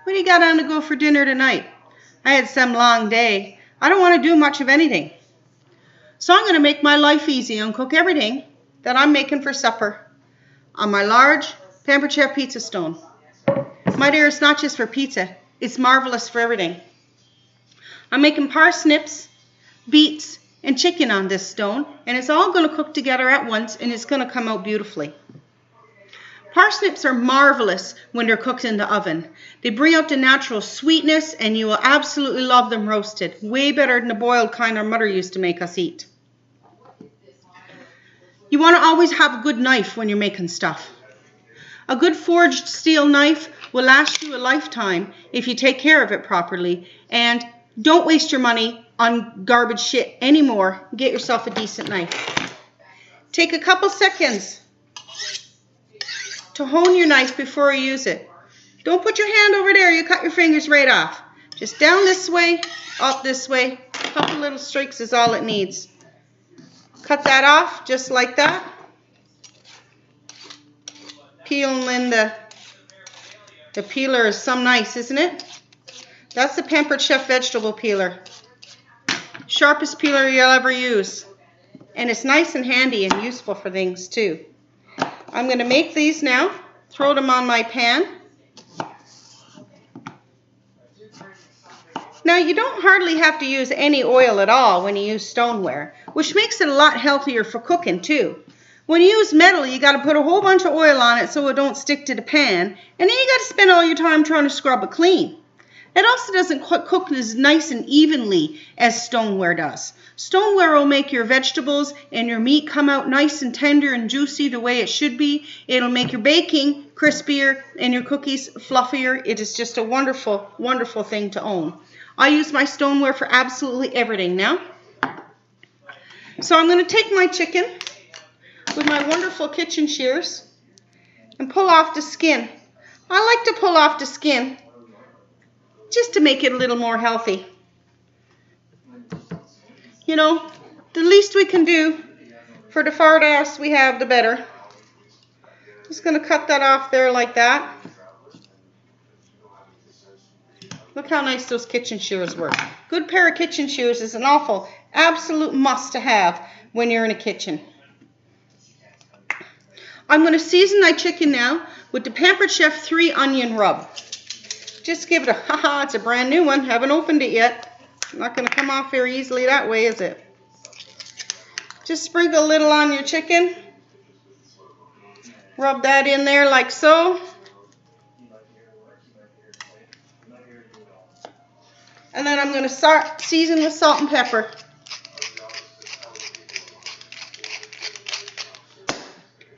What do you got on to go for dinner tonight? I had some long day. I don't want to do much of anything. So I'm going to make my life easy and cook everything that I'm making for supper on my large Pampered Chef pizza stone. My dear, it's not just for pizza. It's marvelous for everything. I'm making parsnips, beets, and chicken on this stone, and it's all going to cook together at once, and it's going to come out beautifully. Parsnips are marvelous when they're cooked in the oven. They bring out the natural sweetness, and you will absolutely love them roasted. Way better than the boiled kind our mother used to make us eat. You want to always have a good knife when you're making stuff. A good forged steel knife will last you a lifetime if you take care of it properly. And don't waste your money on garbage shit anymore. Get yourself a decent knife. Take a couple seconds to hone your knife before you use it. Don't put your hand over there. You cut your fingers right off. Just down this way, up this way. A couple little streaks is all it needs. Cut that off just like that. Peeling the peeler is some nice, isn't it? That's the Pampered Chef vegetable peeler. Sharpest peeler you'll ever use. And it's nice and handy and useful for things too. I'm going to make these now. Throw them on my pan. Now you don't hardly have to use any oil at all when you use stoneware, which makes it a lot healthier for cooking too. When you use metal, you got to put a whole bunch of oil on it so it don't stick to the pan, and then you got to spend all your time trying to scrub it clean. It also doesn't cook as nice and evenly as stoneware does. Stoneware will make your vegetables and your meat come out nice and tender and juicy the way it should be. It'll make your baking crispier and your cookies fluffier. It is just a wonderful, wonderful thing to own. I use my stoneware for absolutely everything now. So I'm going to take my chicken with my wonderful kitchen shears and pull off the skin. I like to pull off the skin just to make it a little more healthy. You know, the least we can do for the fart ass we have, the better. Just going to cut that off there like that. Look how nice those kitchen shears work. Good pair of kitchen shears is an absolute must to have when you're in a kitchen. I'm going to season my chicken now with the Pampered Chef 3 onion rub. Just give it a, it's a brand new one. Haven't opened it yet. Not going to come off very easily that way, is it? Just sprinkle a little on your chicken. Rub that in there like so. And then I'm going to start season with salt and pepper.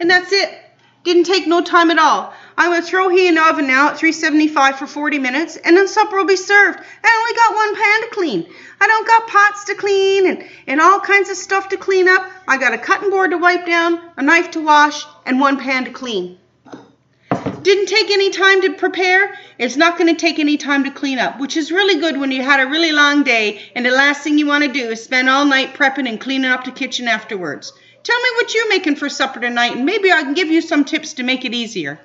And that's it. Didn't take no time at all. I'm going to throw he in the oven now at 375 for 40 minutes, and then supper will be served. I only got one pan to clean. I don't got pots to clean and all kinds of stuff to clean up. I got a cutting board to wipe down, a knife to wash, and one pan to clean. Didn't take any time to prepare. It's not going to take any time to clean up, which is really good when you had a really long day and the last thing you want to do is spend all night prepping and cleaning up the kitchen afterwards. Tell me what you're making for supper tonight, and maybe I can give you some tips to make it easier.